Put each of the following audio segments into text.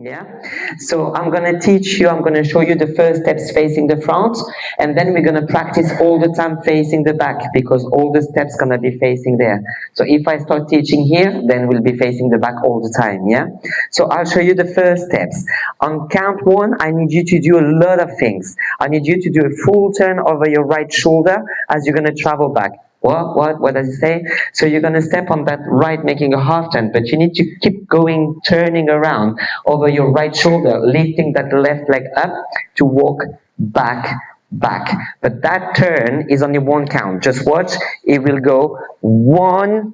Yeah, so I'm gonna teach you, I'm gonna show you the first steps facing the front, and then we're gonna practice all the time facing the back, because all the steps gonna be facing there. So if I start teaching here, then we'll be facing the back all the time, yeah? So I'll show you the first steps. On count one, I need you to do a lot of things. I need you to do a full turn over your right shoulder as you're gonna travel back. What does it say? So you're going to step on that right, making a half turn, but you need to keep going, turning around over your right shoulder, lifting that left leg up to walk back. But that turn is only one count. Just watch. It will go 1,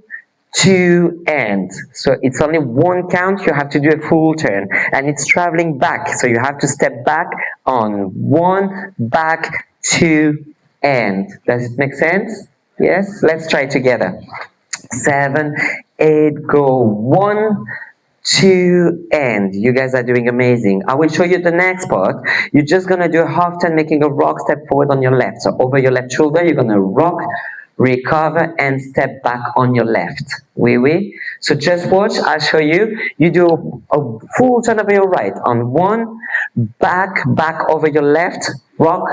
2, and. So it's only one count. You have to do a full turn, and it's traveling back. So you have to step back on 1, back, 2, and. Does it make sense? Yes, let's try together. 7, 8, go 1, 2, and. You guys are doing amazing. I will show you the next part. You're just gonna do a half turn, making a rock step forward on your left. So over your left shoulder, you're gonna rock, recover, and step back on your left. Oui. So just watch, I'll show you. You do a full turn over your right on 1, back over your left, rock,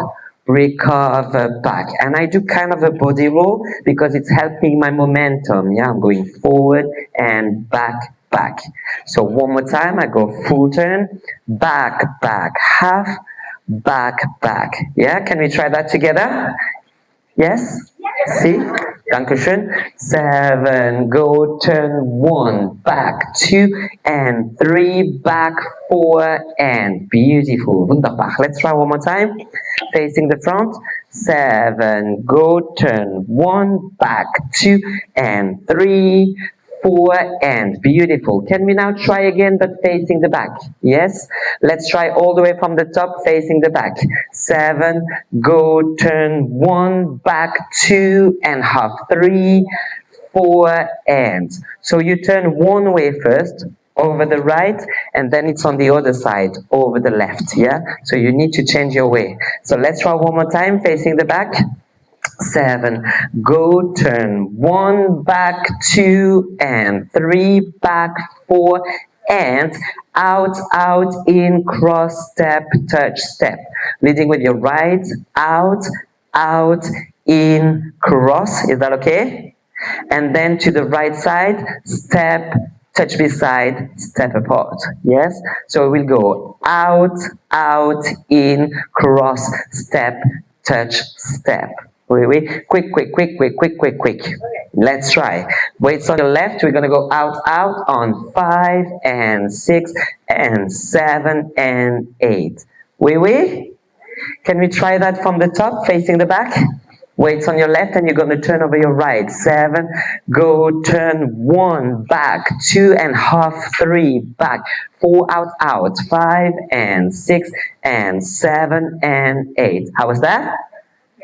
recover, back. And I do kind of a body roll because it's helping my momentum. Yeah, I'm going forward and back. So one more time, I go full turn, back, half, back. Yeah, can we try that together? Yes? See? Dankeschön. 7, go, turn 1, back, 2, and 3, back, 4, and. Beautiful. Wunderbar. Let's try one more time. Facing the front. 7, go, turn 1, back, 2, and 3, 4, and. Beautiful. Can we now try again, but facing the back? Yes? Let's try all the way from the top, facing the back. 7, go, turn 1, back, 2, and half, 3, 4, and. So you turn one way first, over the right, and then it's on the other side, over the left, yeah? So you need to change your way. So let's try one more time, facing the back. 7, go, turn 1, back, 2, and 3, back, 4, and out, in, cross, step, touch, step. Leading with your right, out, in, cross. Is that okay? And then to the right side, step, touch beside, step apart. Yes? So we'll go out, in, cross, step, touch, step. Wait. Quick. Let's try. Weights on the left, we're going to go out on 5, and 6, and 7, and 8. Wait. Can we try that from the top, facing the back? Weights on your left, and you're going to turn over your right. 7, go, turn 1, back, 2 and half, 3, back, 4, out, 5, and 6, and 7, and 8. How was that?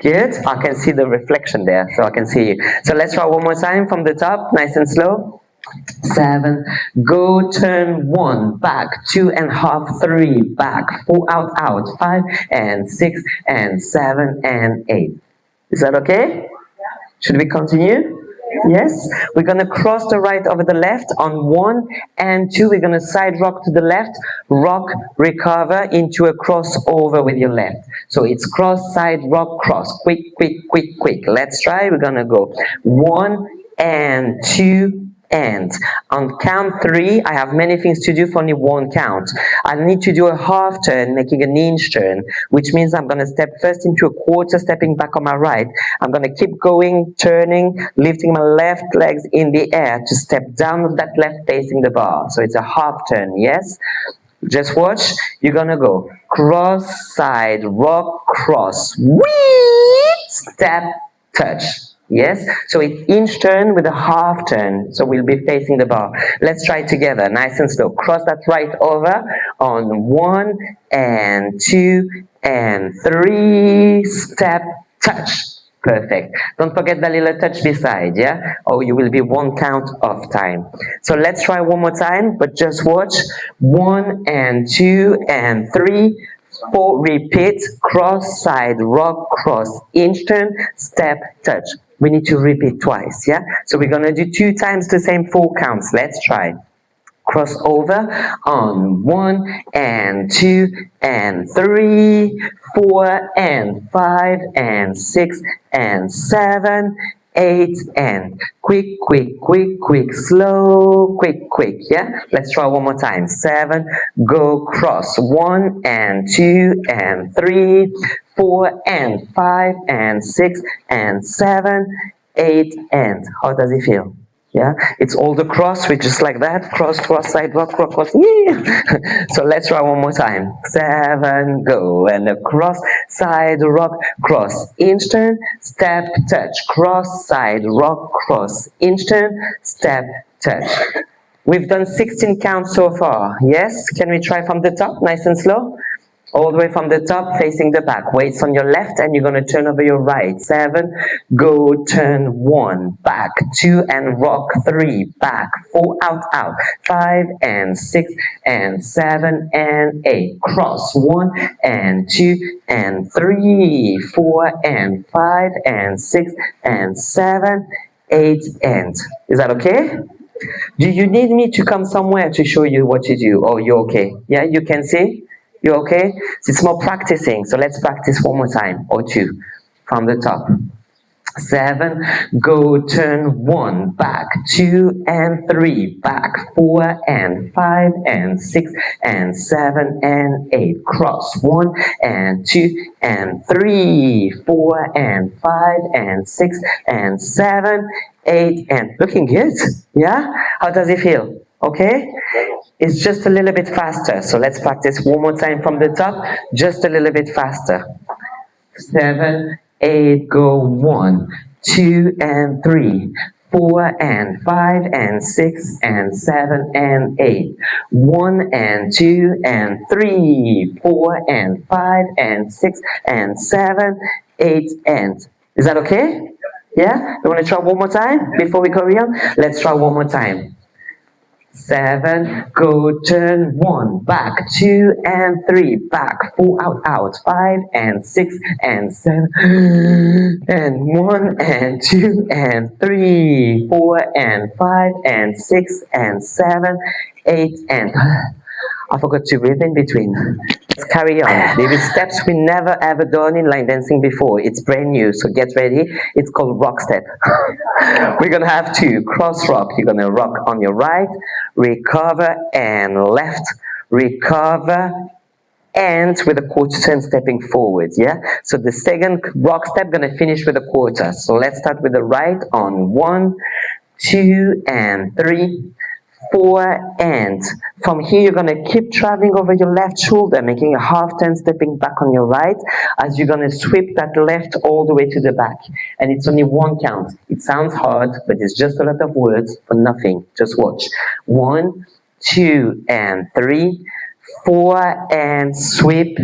Good. I can see the reflection there, so I can see you. So let's try one more time from the top, nice and slow. 7, go, turn 1, back, 2 and half, 3, back, 4, out, 5, and 6, and 7, and 8. Is that okay? Should we continue? Yes? We're going to cross the right over the left on 1 and 2. We're going to side rock to the left, rock, recover into a crossover with your left. So it's cross, side, rock, cross. Quick. Let's try. We're going to go 1 and 2 and. On count 3, I have many things to do for only one count. I need to do a half turn, making an inch turn, which means I'm going to step first into a quarter, stepping back on my right. I'm going to keep going, turning, lifting my left legs in the air to step down with that left facing the bar. So it's a half turn, yes? Just watch. You're going to go cross, side, rock, cross, whee, step, touch. Yes, so it's inch turn with a half turn, so we'll be facing the bar. Let's try it together, nice and slow. Cross that right over on 1 and 2 and 3, step, touch. Perfect. Don't forget the little touch beside, yeah? Or you will be one count off time. So let's try one more time, but just watch. 1 and 2 and 3, 4, repeat, cross, side, rock, cross, inch turn, step, touch. We need to repeat twice, yeah? So we're going to do 2 times the same 4 counts. Let's try. cross over on 1 and 2 and 3, 4 and 5 and 6 and 7, 8 and quick, quick, quick, quick, slow, quick, quick, yeah? Let's try one more time. 7, go cross, 1 and 2 and 3, 4 and 5 and 6 and 7, 8 and, how does it feel? Yeah, it's all the cross, we just like that, cross, cross, side, rock, cross, cross, yeah. So let's try one more time. 7, go, and across, side, rock, cross, inch turn, step, touch, cross, side, rock, cross, inch turn, step, touch. We've done 16 counts so far, yes? Can we try from the top, nice and slow? All the way from the top, facing the back. Weights on your left, and you're going to turn over your right. 7, go, turn, 1, back, 2, and rock, 3, back, 4, out, out, 5, and 6, and 7, and 8. Cross, 1, and 2, and 3, 4, and 5, and 6, and 7, 8, and. Is that okay? Do you need me to come somewhere to show you what to do? Or you're okay? Yeah, you can see? You okay? It's more practicing, so let's practice one more time, or 2, from the top. 7, go, turn, 1, back, 2 and 3, back, 4 and 5 and 6 and 7 and 8, cross, 1 and 2 and 3, 4 and 5 and 6 and 7, 8, and looking good, yeah? How does it feel? Okay? It's just a little bit faster, so let's practice one more time from the top, just a little bit faster. 7, 8, go, 1, 2 and 3, 4 and 5 and 6 and 7 and 8, 1 and 2 and 3, 4 and 5 and 6 and 7, 8, and. Is that okay? Yeah? You want to try one more time before we carry on? Let's try one more time. 7, go, turn, 1, back, 2 and 3, back, 4, out, out, 5 and 6 and 7, and 1 and 2 and 3, 4 and 5 and 6 and 7, 8, and. I forgot to breathe in between. Let's carry on. There is steps we never ever done in line dancing before. It's brand new, so get ready. It's called rock step. We're gonna have 2. Cross rock. You're gonna rock on your right, recover and left, recover, and with a quarter turn stepping forward, yeah? So the second rock step gonna finish with a quarter. So let's start with the right on 1, 2, and 3, 4, and from here you're going to keep traveling over your left shoulder, making a half turn, stepping back on your right, as you're going to sweep that left all the way to the back. And it's only 1 count. It sounds hard, but it's just a lot of words for nothing. Just watch. 1, 2, and 3, 4, and sweep,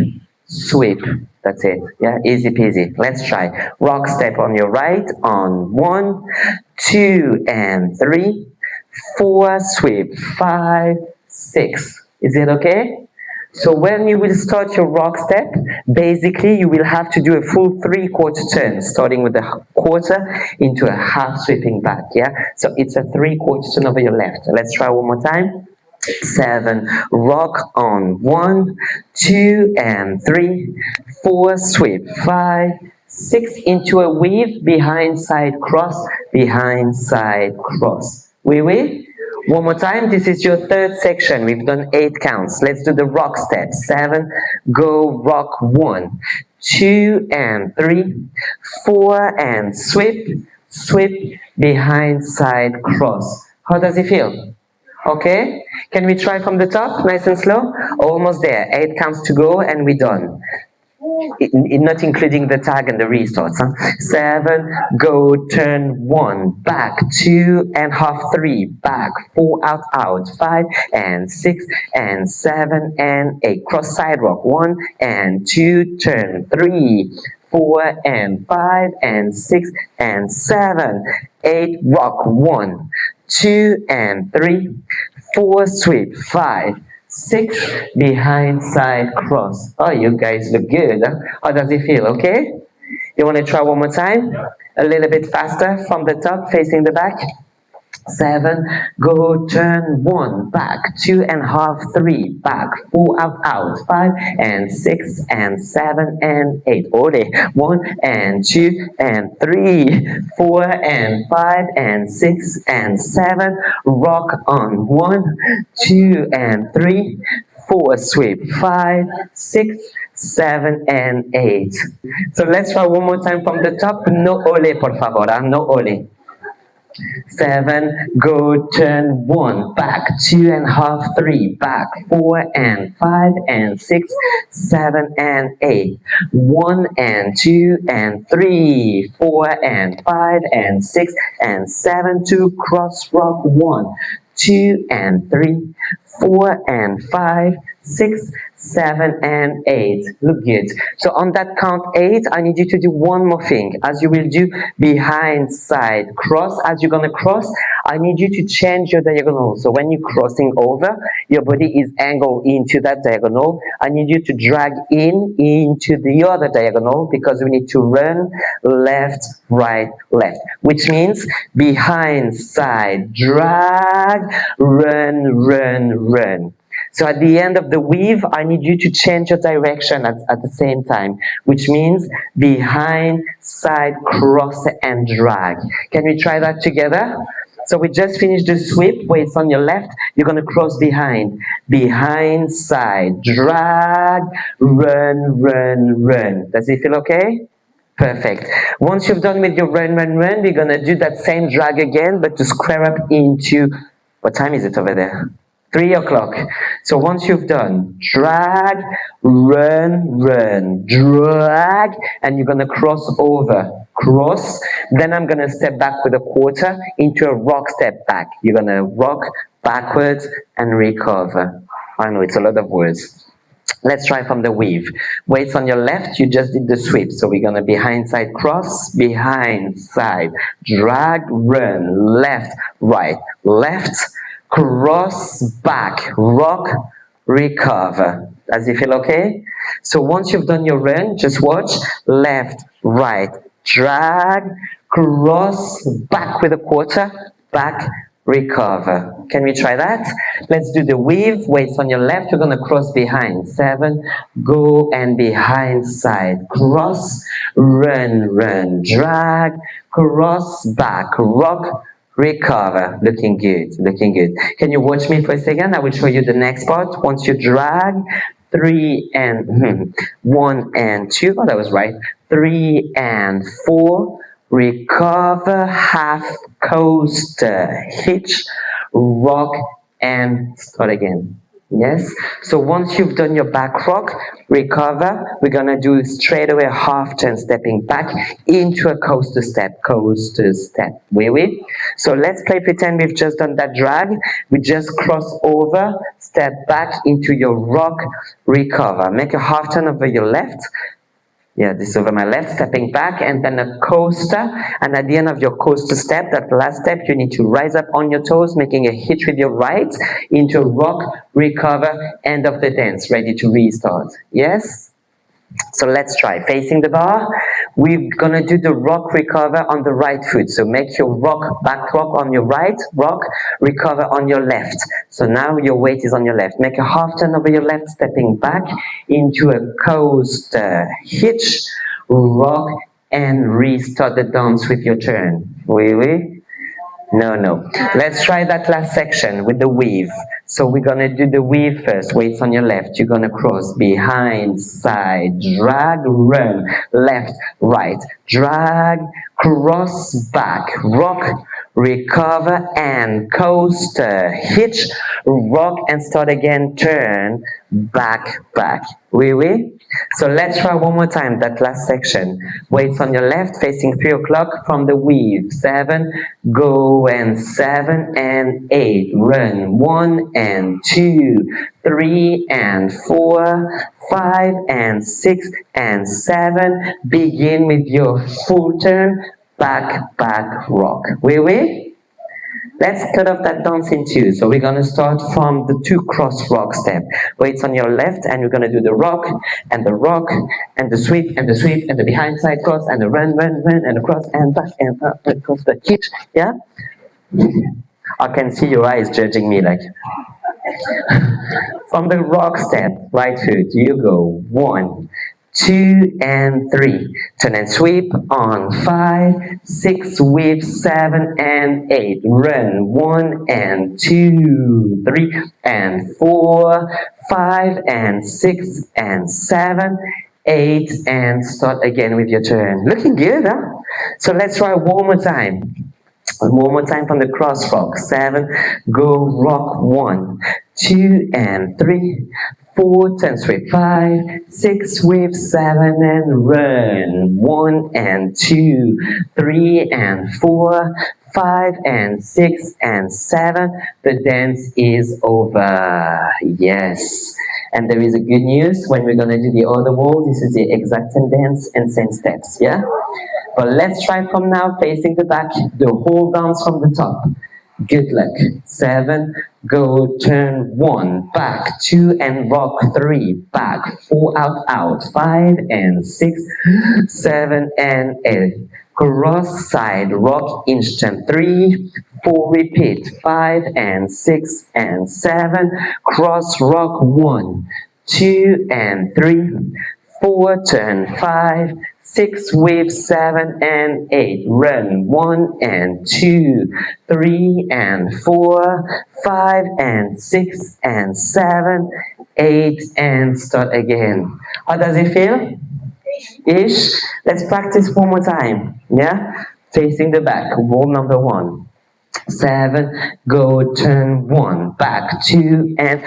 sweep. That's it. Yeah, easy peasy. Let's try. Rock step on your right on 1, 2, and 3, 4, sweep, 5, 6. Is it okay? So when you will start your rock step, basically you will have to do a full 3/4 turn, starting with a quarter into a half sweeping back, yeah? So it's a 3/4 turn over your left. Let's try one more time. 7, rock on 1, 2, and 3, 4, sweep, 5, 6, into a weave, behind side cross, behind side cross. Oui. One more time. This is your 3rd section. We've done 8 counts. Let's do the rock step. 7, go, rock, 1, 2, and 3, 4, and sweep, sweep, behind side cross. How does it feel? Okay? Can we try from the top, nice and slow? Almost there. 8 counts to go, and we're done. Not including the tag and the restarts. 7, go, turn, 1, back, 2 and half, 3, back, 4, out, out, 5 and 6 and 7 and 8. Cross side rock, 1 and 2, turn, 3, 4 and 5 and 6 and 7, 8, rock, 1, 2 and 3, 4, sweep, 5, 6, behind side cross. Oh, you guys look good. Huh? How does it feel? Okay? You want to try one more time? A little bit faster from the top, facing the back. 7, go, turn, 1, back, 2.5, 3, back, 4, out, 5, and 6, and 7, and 8, ole, 1, and 2, and 3, 4, and 5, and 6, and 7, rock on, 1, 2, and 3, 4, sweep, 5, 6, 7, and 8. So let's try one more time from the top, no ole, por favor, no ole. 7, go, turn, 1, back, 2.5, 3, back, 4, and 5, and 6, 7, and 8, 1, and 2, and 3, 4, and 5, and 6, and 7, 2, cross rock, 1, 2, and 3, 4, and 5, 6, 7, and 8. Look good. So on that count 8, I need you to do one more thing. As you will do behind, side, cross. As you're going to cross, I need you to change your diagonal. So when you're crossing over, your body is angled into that diagonal. I need you to drag into the other diagonal because we need to run left, right, left. Which means behind, side, drag, run, run, run. So at the end of the weave, I need you to change your direction at the same time, which means behind, side, cross, and drag. Can we try that together? So we just finished the sweep, where it's on your left, you're going to cross behind, side, drag, run, run, run. Does it feel okay? Perfect. Once you've done with your run, run, run, we're going to do that same drag again, but to square up into, what time is it over there? 3 o'clock. So once you've done drag, run, run, drag, and you're going to cross over, cross, then I'm going to step back with a quarter into a rock step back. You're going to rock backwards and recover. I know it's a lot of words. Let's try from the weave. Weights on your left, you just did the sweep. So we're going to behind, side, cross, behind, side, drag, run, left, right, left, cross, back, rock, recover. Does it feel okay? So once you've done your run, just watch, left, right, drag, cross, back with a quarter, back, recover. Can we try that? Let's do the weave. Weights on your left, you're going to cross behind. 7, go, and behind, side, cross, run, run, drag, cross, back, rock, recover. Looking good, looking good. Can you watch me for a second? I will show you the next part. Once you drag, 3 and 1 and 2. Oh, that was right. 3 and 4. Recover, half coaster, hitch, rock, and start again. Yes? So once you've done your back rock, recover, we're going to do straight away a half turn, stepping back into a coaster step, oui. So let's play pretend we've just done that drag. We just cross over, step back into your rock, recover. Make a half turn over your left. Yeah, this is over my left, stepping back, and then a coaster. And at the end of your coaster step, that last step, you need to rise up on your toes, making a hitch with your right into rock, recover, end of the dance, ready to restart. Yes? So let's try. Facing the bar, we're going to do the rock recover on the right foot. So make your rock, back rock on your right, rock, recover on your left. So now your weight is on your left. Make a half turn over your left, stepping back into a coaster, hitch, rock, and restart the dance with your turn. Oui. No. Let's try that last section with the weave. So we're going to do the weave first. Weights on your left. You're going to cross behind, side, drag, run, left, right, drag, cross, back, rock, recover, and coaster, hitch, rock, and start again, turn, back. Oui. So let's try one more time, that last section. Weights on your left, facing 3 o'clock from the weave. 7, go, and 7 and 8. Run, 1 and 2, 3 and 4, 5 and 6 and 7. Begin with your full turn, back, rock. Oui. Let's cut off that dance in 2. So we're going to start from the 2 cross rock step. Weights on your left, and we're going to do the rock, and the sweep, and the behind side cross, and the run, and the cross, and back, and up, and cross, the hitch. Yeah? I can see your eyes judging me like. From the rock step, right foot, you go 1, 2, and 3. Turn and sweep on 5, 6, whip 7 and 8. Run 1 and 2, 3 and 4, 5 and 6 and 7, 8, and start again with your turn. Looking good, huh? So let's try one more time. One more time from the cross rock. 7, go rock 1, 2, and 3, 4, turn sweep 5, 6, sweep 7, and run. 1 and 2, 3 and 4, 5 and 6 and 7. The dance is over. Yes. And there is a good news. When we're going to do the other wall, this is the exact same dance and same steps. Yeah? But let's try from now, facing the back, the whole dance from the top. Good luck. 7, go, turn 1, back, 2 and rock 3, back, 4 out, 5 and 6, 7 and 8. Cross side, rock instant 3, 4, repeat, 5 and 6 and 7, cross rock 1, 2 and 3, 4, turn 5, 6, wave 7 and 8, run 1 and 2, 3 and 4, 5 and 6 and 7, 8, and start again. How does it feel? Ish. Let's practice one more time. Yeah? Facing the back, wall number 1. 7, go, turn 1, back, 2 and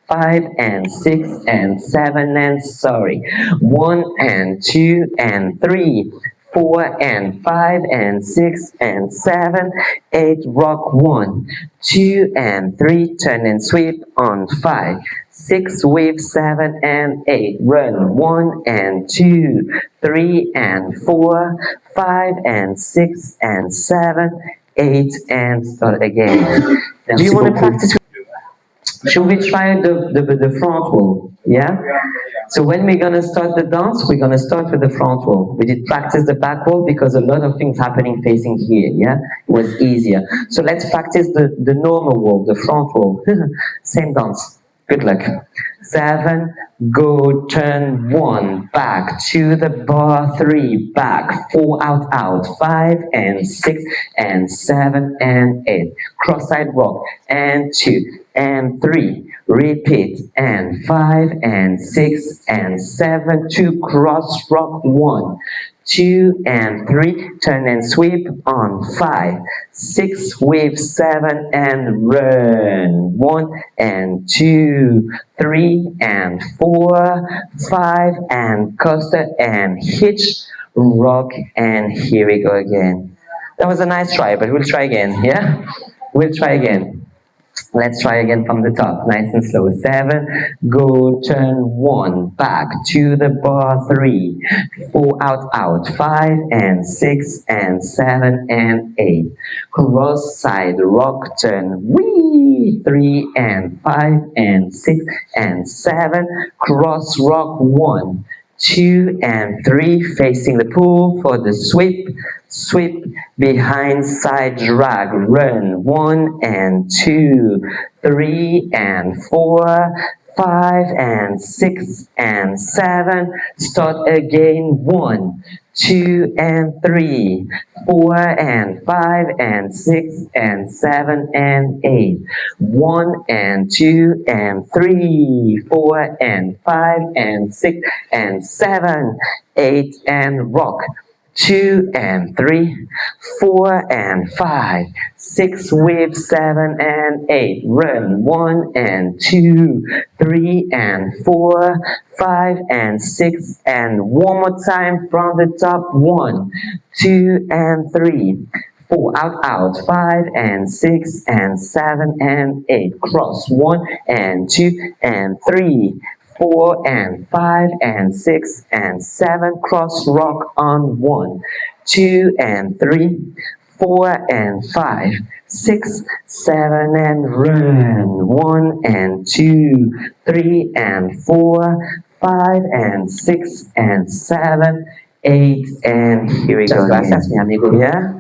5 and 6 and 7 and sorry, 1 and 2 and 3, 4 and 5 and 6 and 7, 8, rock 1, 2 and 3, turn and sweep on 5, 6, wave 7 and 8, run 1 and 2, 3 and 4, 5 and 6 and 7, 8, and start again. Do you want to practice? Should we try the front wall? Yeah? So when we're going to start the dance, we're going to start with the front wall. We did practice the back wall because a lot of things happening facing here, yeah? It was easier. So let's practice the normal wall, the front wall. Same dance. Good luck. 7, go, turn 1, back, to the bar 3, back, 4 out, 5 and 6 and 7 and 8. Cross side rock, and 2 and 3, repeat, and 5 and 6 and 7, 2, cross rock 1, 2 and 3, turn and sweep on 5, 6, wave 7 and run, 1 and 2, 3 and 4, 5 and coaster and hitch, rock, and here we go again. That was a nice try, but we'll try again, yeah? We'll try again. Let's try again from the top, nice and slow. 7, go, turn 1, back, to the bar 3, 4 out, 5 and 6 and 7 and 8. Cross side, rock, turn, wee, 3 and 5 and 6 and 7. Cross rock 1, 2 and 3, facing the pool for the sweep, sweep, behind side drag, run, 1 and 2, 3 and 4, 5 and 6 and 7, start again, 1, 2 and 3, 4 and 5 and 6 and 7 and 8, 1 and 2 and 3, 4 and 5 and 6 and 7, 8, and rock. 2 and 3, 4 and 5, 6 with 7 and 8, run 1 and 2, 3 and 4, 5 and 6, and one more time from the top, 1, 2 and 3, 4 out, 5 and 6 and 7 and 8, cross 1 and 2 and 3, 4 and 5 and 6 and 7, cross rock on 1, 2 and 3, 4 and 5, 6, 7 and run, 1 and 2, 3 and 4, 5 and 6 and 7, 8, and here we go. Gracias, mi amigo. Yeah?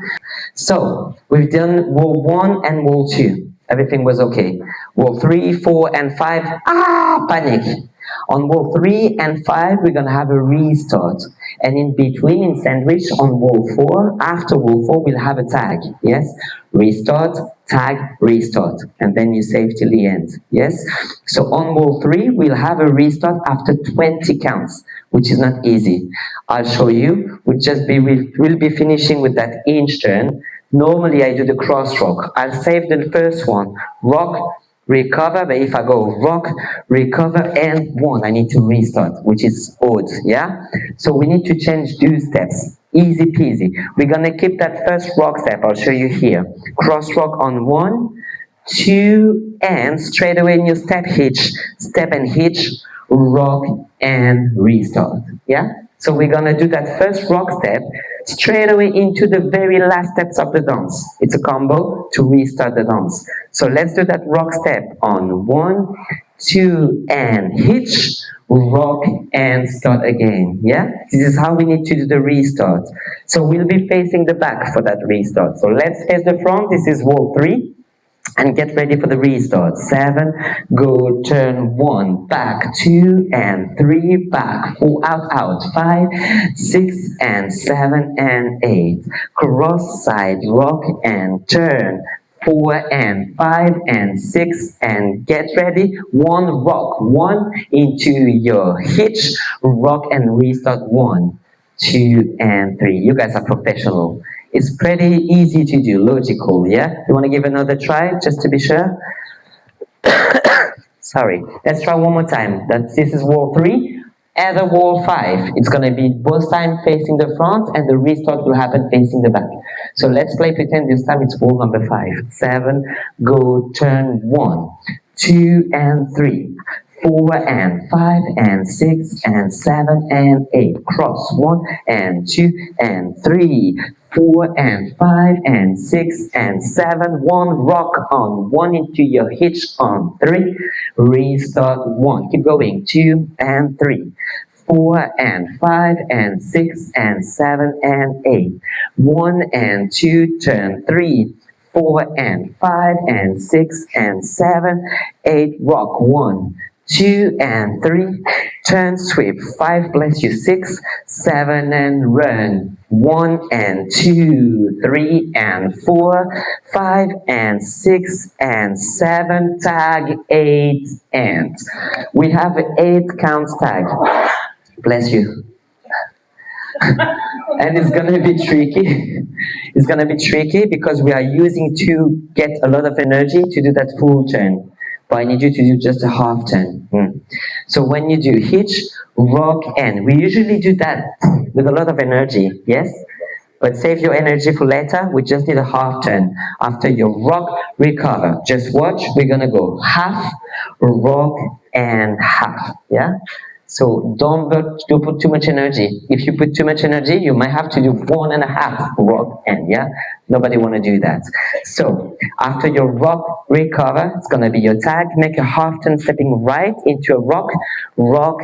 So we've done wall 1 and wall 2. Everything was okay. Wall 3, 4, and 5. Panic. On wall 3 and 5, we're going to have a restart. And in between, in sandwich, on wall 4, after wall 4, we'll have a tag. Yes? Restart, tag, restart. And then you save till the end. Yes? So on wall 3, we'll have a restart after 20 counts, which is not easy. I'll show you. We'll be finishing with that inch turn. Normally, I do the cross rock. I'll save the first one. Rock, recover, but if I go rock, recover, and 1, I need to restart, which is odd, yeah? So we need to change 2 steps. Easy peasy. We're going to keep that first rock step. I'll show you here. Cross rock on 1, 2, and straight away in your step and hitch, rock, and restart, yeah? So we're going to do that first rock step straight away into the very last steps of the dance. It's a combo to restart the dance. So let's do that rock step on 1, 2, and hitch, rock, and start again. Yeah? This is how we need to do the restart. So we'll be facing the back for that restart. So let's face the front. This is wall 3. And get ready for the restart. 7, go, turn 1, back, 2, and 3, back, 4, out, 5, 6, and 7, and 8. Cross side, rock, and turn. 4, and 5, and 6, and get ready. 1, rock, 1, into your hitch, rock, and restart. 1, 2, and 3. You guys are professional. It's pretty easy to do, logical, yeah? You want to give another try, just to be sure? Sorry. Let's try one more time. This is wall 3, other wall 5. It's going to be both times facing the front, and the restart will happen facing the back. So let's play pretend this time it's wall number 5. 7, go, turn 1, 2, and 3. 4, and 5, and 6, and 7, and 8. Cross 1, and 2, and 3. 4, and 5, and 6, and 7. 1, rock on 1 into your hitch on 3. Restart 1. Keep going. 2, and 3. 4, and 5, and 6, and 7, and 8. 1, and 2, turn 3. 4, and 5, and 6, and 7, 8. Rock 1. 2, and 3, turn, sweep, 5, bless you, 6, 7, and run, 1, and 2, 3, and 4, 5, and 6, and 7, tag, 8, and. We have an 8 counts tag, bless you. And it's going to be tricky. It's going to be tricky because we are using to get a lot of energy to do that full turn. But I need you to do just a half turn. So when you do hitch, rock, and we usually do that with a lot of energy, yes? But save your energy for later. We just need a half turn. After your rock, recover. Just watch. We're going to go half, rock, and half, yeah? So don't put too much energy. If you put too much energy, you might have to do 1.5 rock and, yeah? Nobody want to do that. So after your rock, recover, it's going to be your tag. Make a half turn stepping right into a rock, rock,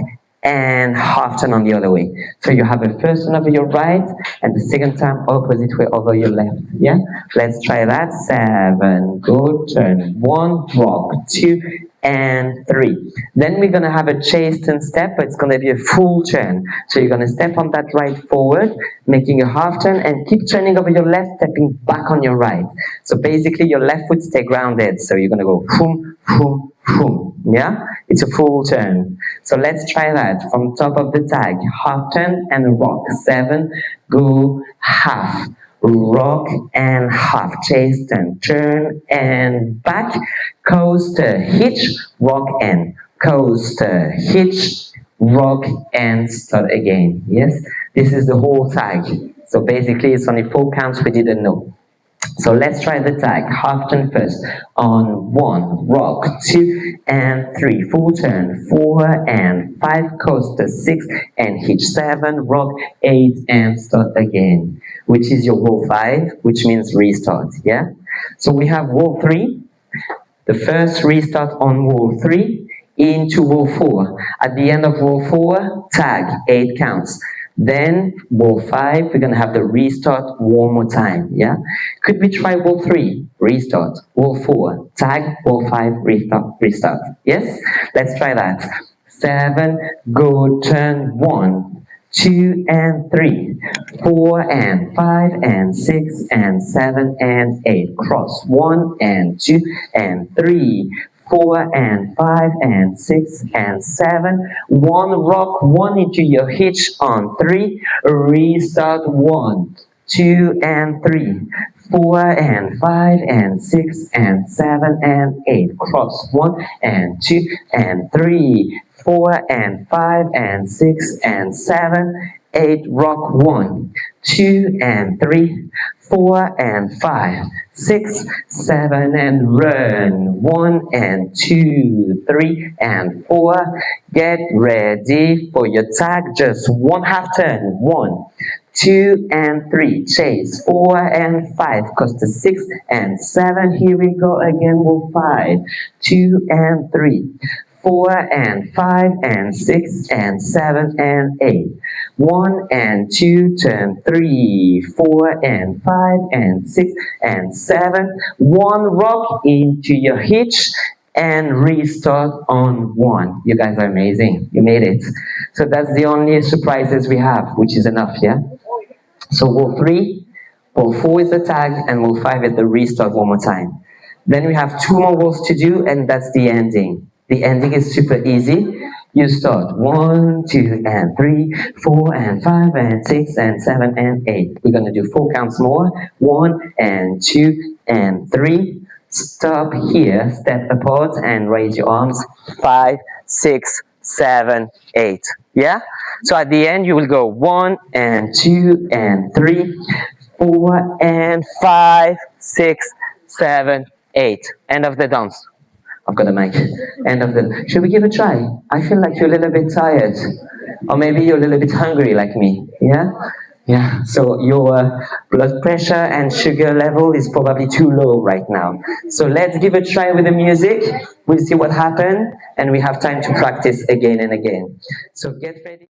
and half turn on the other way. So you have a first turn over your right and the second time opposite way over your left. Yeah? Let's try that. 7, go, turn, 1, rock, 2, and 3. Then we're going to have a chase turn step, but it's going to be a full turn. So you're going to step on that right forward, making a half turn, and keep turning over your left, stepping back on your right. So basically your left foot stay grounded. So you're going to go boom, boom, boom. Yeah? It's a full turn. So let's try that from top of the tag. Half turn and rock. 7, go, half. Rock and half, chase turn and back, coaster, hitch, rock and coaster, hitch, rock and start again. Yes, this is the whole tag. So basically it's only 4 counts we didn't know. So let's try the tag. Half turn first. On 1, rock, 2, and 3. Full turn. 4 and 5, coaster, 6, and hitch. 7, rock, 8, and start again. Which is your wall 5, which means restart. Yeah? So we have wall 3. The first restart on wall 3 into wall 4. At the end of wall 4, tag, 8 counts. Then wall 5, we're going to have the restart one more time, yeah? Could we try wall 3, restart, wall 4, tag, wall 5, restart, yes? Let's try that. 7, go, turn, 1, 2 and 3, 4 and 5 and 6 and 7 and 8, cross, 1 and 2 and 3, 4 and 5 and 6 and 7, 1 rock, 1 into your hitch on 3, restart, 1, 2 and 3, 4 and 5 and 6 and 7 and 8, cross, 1 and 2 and 3, 4 and 5 and 6 and 7, 8, rock, 1, 2 and 3, 4 and 5, 6, 7 and run, 1 and 2, 3 and 4, get ready for your tag, just 1 half turn, 1, 2 and 3, chase, 4 and 5, coast to 6 and 7, here we go again, wall 5, 2 and 3, 4 and 5 and 6 and 7 and 8, 1 and 2, turn 3, 4 and 5 and 6 and 7, 1 rock into your hitch and restart on 1. You guys are amazing. You made it. So that's the only surprises we have, which is enough, yeah? So wall 3, wall 4 is the tag, and wall 5 is the restart one more time. Then we have 2 more walls to do, and that's the ending. The ending is super easy. You start 1, 2 and 3, 4 and 5 and 6 and 7 and 8. We're going to do 4 counts more. 1 and 2 and 3. Stop here, step apart and raise your arms. 5, 6, 7, 8. Yeah? So at the end you will go 1 and 2 and 3, 4 and 5, 6, 7, 8. End of the dance. I've got a mic. End of the... Should we give a try? I feel like you're a little bit tired. Or maybe you're a little bit hungry like me. Yeah? Yeah. So your blood pressure and sugar level is probably too low right now. So let's give a try with the music. We'll see what happens. And we have time to practice again and again. So get ready.